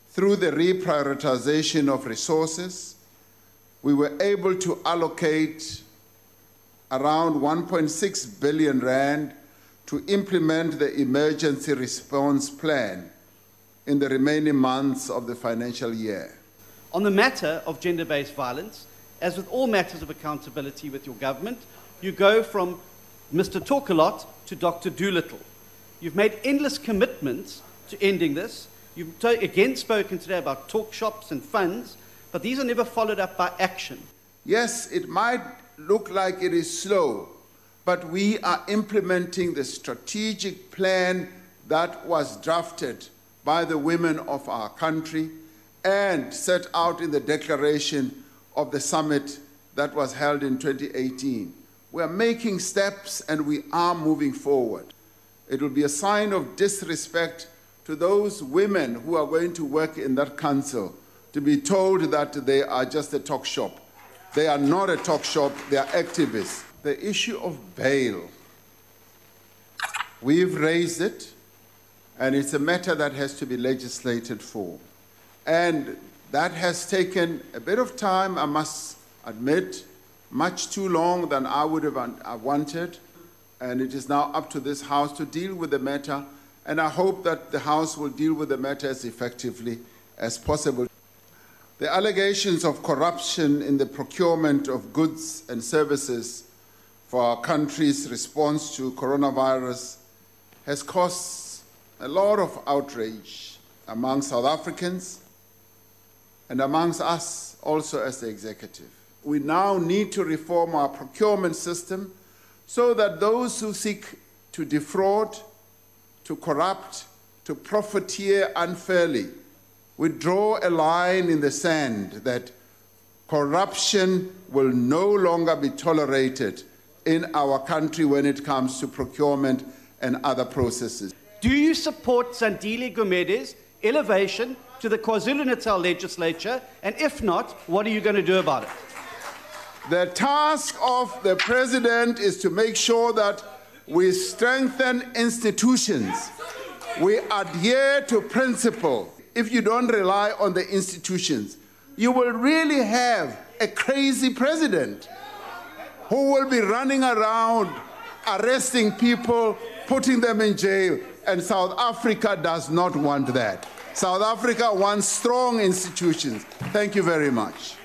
through the reprioritization of resources, we were able to allocate around 1.6 billion rand to implement the emergency response plan in the remaining months of the financial year. On the matter of gender-based violence, as with all matters of accountability with your government, you go from Mr. Talk-a-lot to Dr. Doolittle. You've made endless commitments to ending this. You've again spoken today about talk shops and funds, but these are never followed up by action. Yes, it might look like it is slow, but we are implementing the strategic plan that was drafted by the women of our country and set out in the declaration of the summit that was held in 2018. We are making steps and we are moving forward. It will be a sign of disrespect to those women who are going to work in that council to be told that they are just a talk shop. They are not a talk shop, they are activists. The issue of bail, we've raised it, and it's a matter that has to be legislated for. And that has taken a bit of time, I must admit, much too long than I would have wanted. And it is now up to this House to deal with the matter. And I hope that the House will deal with the matter as effectively as possible. The allegations of corruption in the procurement of goods and services for our country's response to coronavirus has caused a lot of outrage among South Africans and amongst us also as the executive. We now need to reform our procurement system so that those who seek to defraud, to corrupt, to profiteer unfairly, we draw a line in the sand that corruption will no longer be tolerated in our country when it comes to procurement and other processes. Do you support Zandile Gumede's elevation to the KwaZulu-Natal legislature? And if not, what are you going to do about it? The task of the president is to make sure that we strengthen institutions. We adhere to principle. If you don't rely on the institutions, you will really have a crazy president who will be running around, arresting people, putting them in jail. And South Africa does not want that. South Africa wants strong institutions. Thank you very much.